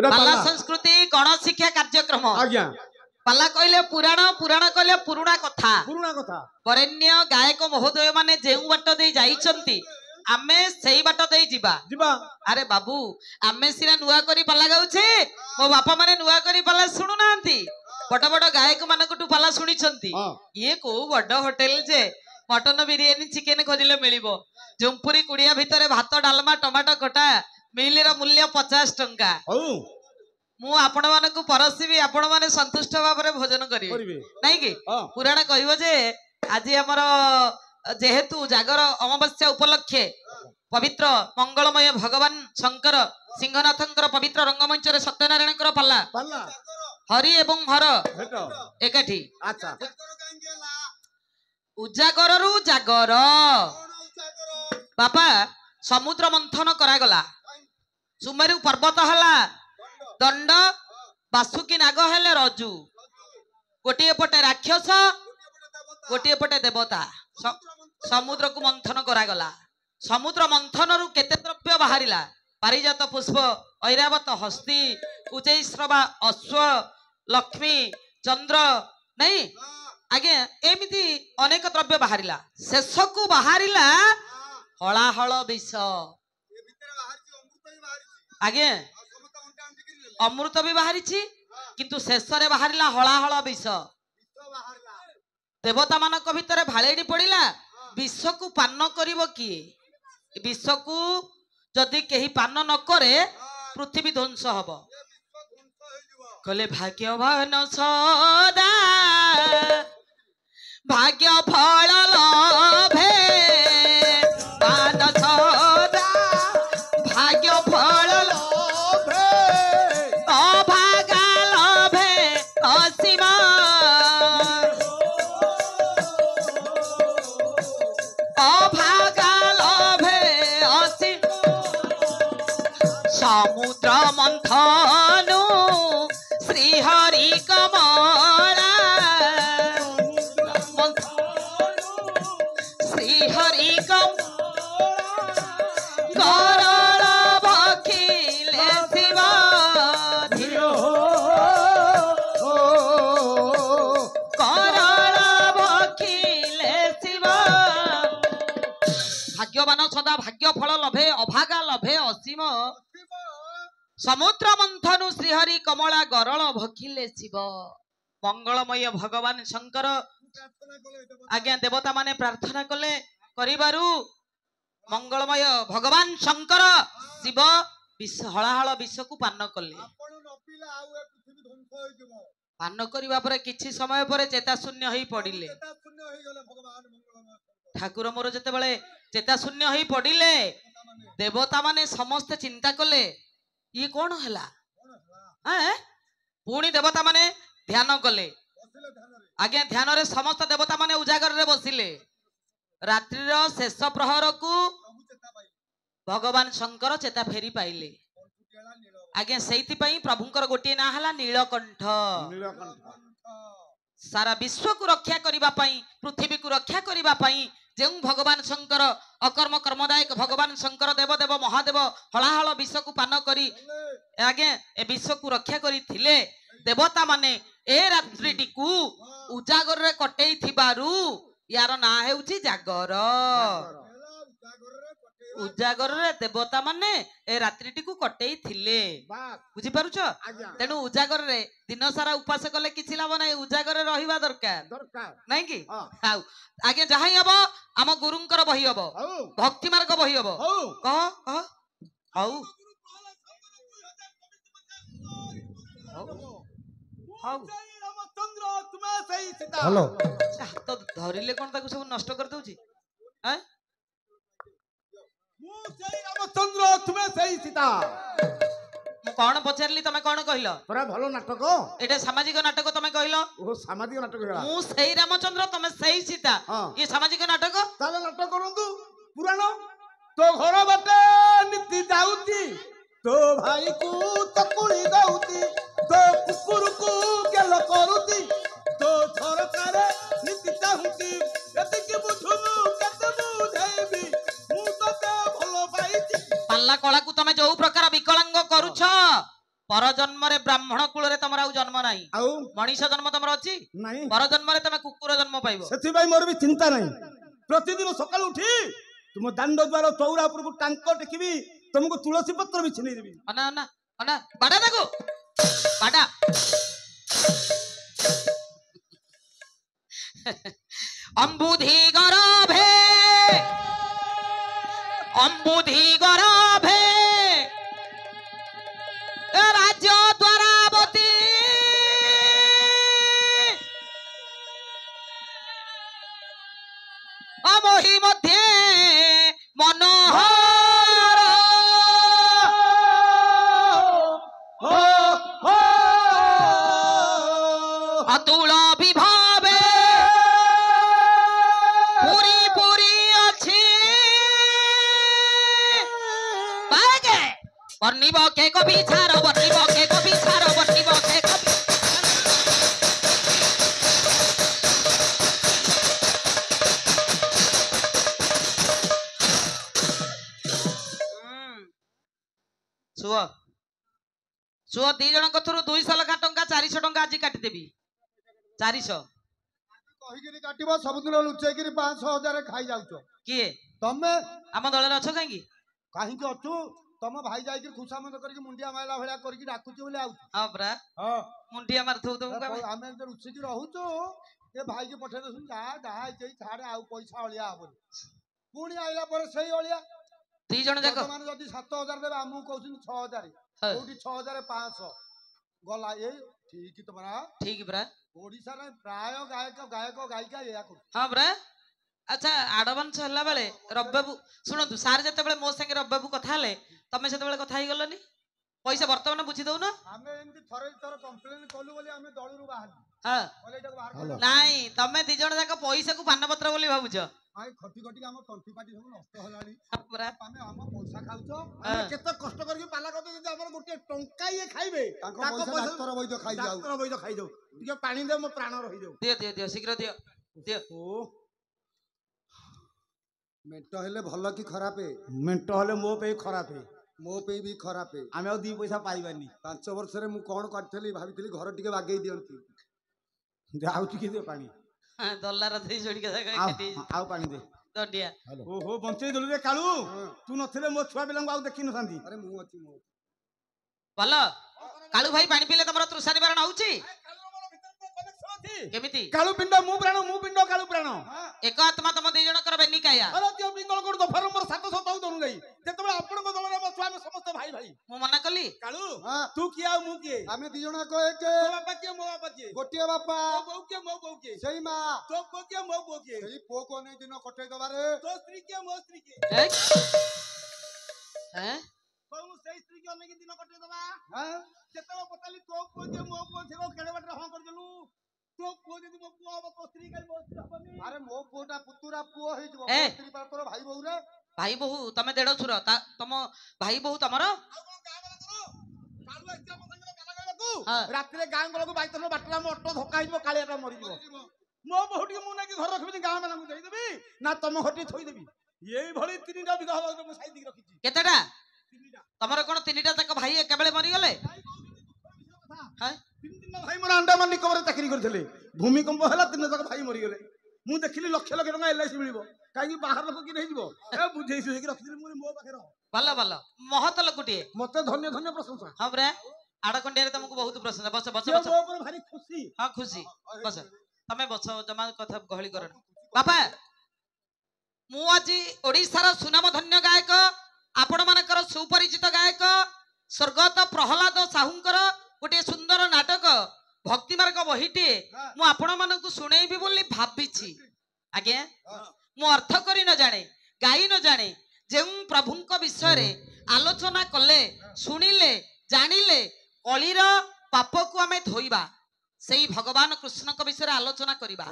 पाला संस्कृति गण शिक्षा कार्यक्रम पाला कहले पुराण पुराण कहले पुराणा कथा वरेण्य गायक महोदय माने जेउ बाट दे जाइछंती आमे सेई बाट दे जिबा अरे बाबू आमे सिना नुआ करी पाला गाउछे मो बापा माने नुआ करी पाला सुनु नांती बड़ बड़ गायक मानकटू पाला शुणिछंती ये को बड़ होटल जे मटन बिरियानी चिकेन खोजिले मिलिबो जुमपुरी कुड़िया भितरे भात डालमा टमाटो खटा मिलर मूल्य 50 टंका मु आपण मानकु परसिबी आपण माने संतुष्ट भाबरे भोजन करिवे नाही कि पुराण कहिबो जे आज हमर जेहेतु जागर अमावस्या उपलक्षे पवित्र मंगलमय भगवान शंकर सिंहनाथंकर पवित्र रंगमंच रे सत्यनारायणकर पाला हरि एवं हर एकाठी उजागर रु जागर बापा समुद्र मंथन करा गला सुमेरु पर्वत हला दंड बासुकी नाग हेले रजु गोटे पटे राक्षस गोटे पटे देवता समुद्र को मंथन करा गला समुद्र मंथन रु केते द्रव्य बाहरिला पारिजात पुष्प ऐरावत हस्ती कुचैश्रवा अश्व लक्ष्मी चंद्र नहीं आगे एमिति अनेक द्रव्य बाहरिला शेषकु बाहरिला हलाहल विष आगे अमृत भी बाहरी किंतु शेष रे बाहरिला हलाहल विष देवता मानक भितर भालेडी पड़िला विष को पान करिवो किए विष को जदि केही पान न करे पृथ्वी ध्वंस हबो कले भाग्यवान सदा भाग्य फल लभे पान सदा भाग्य फल लभे अभागा लभे असीमा अभागा लभे असीमा समुद्र मंथनु श्रीहरि कमला श्रीहरि गरल भखिले शिव गरल भखिले शिव भाग्यवान सदा भाग्य फल लभे अभागा लभे असीम समुद्र मंथनु श्रीहरि कमला गरल भखिले शिव मंगलमय भगवान शंकर आज्ञा देवता माने प्रार्थना कले करिबारु मंगलमय भगवान शंकर शिव विष हलाहल विष को पान कले पान करिबा परे किछि समय परे चेता शून्य होई पडिले ठाकुर मोर जते बेले चेता शून्य होई पडिले देवता माने समस्त चिंता कले ये कौन हला पुणी देवता माने ध्यान कले आज्ञा ध्यान रे समस्त देवता माने उजागर रे बसिले रात्रि रो शेष प्रहर को भगवान शंकर चेता फेरी पाइले आज्ञा सेइति पई प्रभुंकर गोटे ना हला नीलकंठ सारा विश्व को रक्षा करिबा पई पृथ्वी को रक्षा करिबा पई जेउ भगवान शंकर अकर्म कर्मदायक भगवान शंकर देव देव महादेव हलाहल विष को पान करी आगे ए विश्व को रक्षा करी थिले देवता माने ए रात्रिटी को उजागर रे कटेई थिबारु यार ना हेउची जागर उजागर रे देवता माने ए रात्रिटी को कटेई थिले बुझी पारुछ तेनु उजागर रे दिन सारा उपास कले किछि लाभ नै उजागर रे रहिबा दरकार नै कि आउ आगे जहां हबो आम गुरुंकर बही हबो भक्ति मार्ग बही हबो कह कह आउ हेलो हाथ धरिले कोन ताकू सब नष्ट कर दउची हैं रामचंद्र तुम्हें सही सीता मु कोन पचारली तमे कोन कहिलो तोरा भलो नाटक एटा सामाजिक नाटक तमे कहिलो ओ सामाजिक नाटक हेला मु सही रामचंद्र तमे सही सीता ये सामाजिक नाटक ताले नाटक करंतु पुराण तो घर बाटे नीति जाउती तो भाई को तकुड़ी दउती तो कुकुर को गेल करूती तो सरकार नीति चाहुती यदि कि बुझुनु केते बुझेबी मु तो भलो पाइती पाल्ला कळा को तमे जो प्रकार विकलांग करूछ पर जन्म रे ब्राह्मण कुल रे तमरा जन्म नाही मनीष जन्म तमरा अछि नाही पर जन्म रे तमे कुकुर जन्म पाइबो सेति भाई मोर भी चिंता नाही प्रतिदिन सकाळ उठी तुम दांड द्वार चौरा ऊपर को टांक टेकिबी तुमको तुलसी पत्र भी छिनै देबी अना अना अना बाडा देखो बाडा अंबुधि गरभे राज्य द्वारावती अमोहि मध्ये मनोहर अतुल विभावे पूरी पूरी अच्छी वर्णिब के को बिछार वर्णिब के को बिछार वर्णिब के को सुओ सुओ दी जन कथुरु 200 लखा टंका 400 टंका आज काटी देबी 400 कहिगिरी काटिबो सबदिन लुचैगिरी 500,000 खाई जाउछो किए तमे हम दल रे अछो काई कि अछु तम भाई जाई खुशामत करके मुंडिया माइला भलिया करके डाकुची बोले आउ हां ब्रा हां मुंडिया मारथौ तो हमें जे रुचि रहूचो ए भाई के पठे दसु जा जा जे छाड़े आउ पैसा ओलिया आबो पुणी आइला पर सही ओलिया दी जण जाक माने जदी 7,000 देबे हमहु कहउछिन 6,000 कोठी 6,500 गला ए ठीक तमरा ठीक ब्रा ओडिसा रे प्राय गायक गायिका या को हां ब्रा अच्छा आडवांस हल्ला बेले रब्बाबू सुनतु सार जते बेले मो संगे रब्बाबू कथा हले तमे सेते बेले कथा ही गलनी पैसा वर्तमान बुझी दउ ना हमें एंती थर कंप्लेन कलु बोली हमें दळुरु बाहर हां बोले एटा बाहर नाही तमे दी जण जाक पैसा को पान पत्र बोली भाबुछ आइ खटी खटी हम तंठी पाटी सब नष्ट होलानी पूरा हमें हम पैसा खाउछो हम केते कष्ट करके पाला करते जदी हमर गोटे टंका ये खाइबे ताको पैसा डाक्टर वैद्य खाइ जाऊ डाक्टर वैद्य खाइ जाऊ टिके पानी दे मो प्राण रहि जाऊ दियो दियो दियो शीघ्र दियो दियो ओ मेंटो हेले भलो कि खराब है मेंटो हेले मो पे खराब है मो पे भी खराब है आमे आ 2 पैसा पाइबानी 5 वर्ष रे मु कोन करथली भाबितली घर टिके बागेई दियंती जाउ टिके दे पानी डॉलर दे जोडी के काटी आउ पानी दे दडिया ओहो बंचई दलु रे कालू तू नथिले मो छुआ बिलंग आउ देखि न सांती अरे मु अछि मो भलो कालू भाई पानी पीले तमरा तृषा निवारण होउची केमिति कालू पिंड कालू प्राण एक आत्मा तम दी जण कर बेनी काया अरे जो पिंगल कोड दफर नंबर 700 दनु गई जेतबे आपण को दल रे मो छुआ में समस्त भाई भाई मु मना कली कालू तू किया मु किए हमें दी जण को एक बापा के मो बापा के गोटिए बापा मो बहू के सही मां तो को के मो बहू के सही पो को नहीं दिन कटे दबारे तो स्त्री के मो स्त्री के हैं कहू सही स्त्री के अनेक दिन कटे दबा हां जेतबे पताली तो को के मो को से को केड़े बट हां कर देलु तो को जदी मो पुआ अब तो स्त्री काई मो स्त्री हबनी अरे मो पोटा पुतुरा पुओ होई जबो स्त्री पर तोर भाई बहू रे भाई बहू तमे देड़ो सुर तम भाई बहू तमरो कालू एक्जा मो संगे गाला गाला तू रात रे गां गलो को बाई तनो बाटला मो ऑटो धक्का हिबो कालियाटा मरि जबो मो बहुटी मु ना कि घर रखबी गां माना को देई देबी ना तम हटी थोई देबी एई भली तीनटा बिघा हो मो साइड दिख रखिची केतेटा तीनटा तमरो कोन तीनटा तक भाई केबेले मरि गले हां 3 दिन भाई मोर अंडमान निकोबर चाकरी करथले भूमिकंप हला 3 तक भाई मरि गले मु देखिली लक्ष लक्ष टका एलआईसी मिलिबो काई बाहर लोक कि नै जिवो ए बुझेइसु कि रखिदिली मु मो पाखे रह भलो भलो महत लकुटिए मते धन्य धन्य प्रशंसा हां ब्रे आडकंडिया रे तुमको बहुत प्रशंसा बस बस बस मो पर भारी खुशी हां खुशी बस तमे बस जमा कथा गहली कर बापा मु आजि ओडिसा रो सुनाम धन्य गायक आपण मानकर सुपरिचित गायक स्वर्गत प्रहलाद साहुंकर गोटे सुंदर नाटक भक्ति मार्ग बहिटे मु आपण मानकु सुनेबी बोली भाबिछि आज्ञा मु अर्थ करी न जाने गाई न जाने जे प्रभुंक विषय रे आलोचना कले सुनिले जानिले कलिर पाप को आमे धोइबा सेई भगवान कृष्ण को विषय रे आलोचना करिबा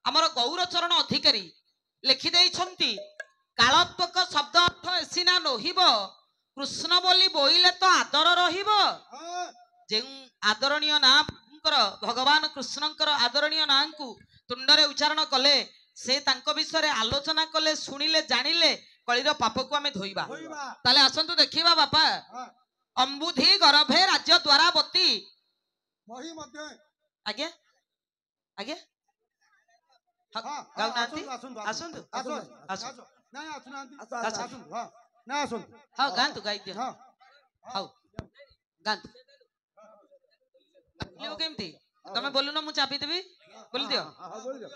हमर गौर चरण अधिकारी लिखि देइछंती कालात्मक शब्द अर्थ एसिना नहिबो कृष्ण बोली बोइले तो आदर रहिबो जे आदरणीय नाम भगवान कृष्णकर आदरणीय नाम को तुंडरे उच्चारण कले से तांको विषय आलोचना कले सुनिले जानिले କଳିର ପାପକୁ ଆମେ ଧୋଇବା। ଧୋଇବା। ତାହେଲେ ଆସନ୍ତୁ ଦେଖିବା ବାପା। ହଁ। ଅମ୍ବୁଧି ଗରଭେ ରାଜ୍ୟ ଦ୍ୱାରାବତୀ। ମହି ମଧ୍ୟ। ଆଜ୍ଞା ଆଜ୍ଞା ହଁ, ଗାଉନାହାନ୍ତି। ଆସନ୍ତୁ ଆସନ୍ତୁ ଆସନ୍ତୁ। ନାଇଁ ଆସୁନାହାନ୍ତି। ଆସନ୍ତୁ। ହଁ ନା ଆସନ୍ତୁ। ହଉ ଗାନ୍ତୁ ଗାଇ ଦିଅ। ହଁ ହଉ ଗାନ୍ତୁ। କେମିତି ତମେ ବୋଲୁନ ମୁଁ ଚାପି ଦେବି ବୋଲି ଦିଅ। ହଁ ବୋଲିଦିଅ।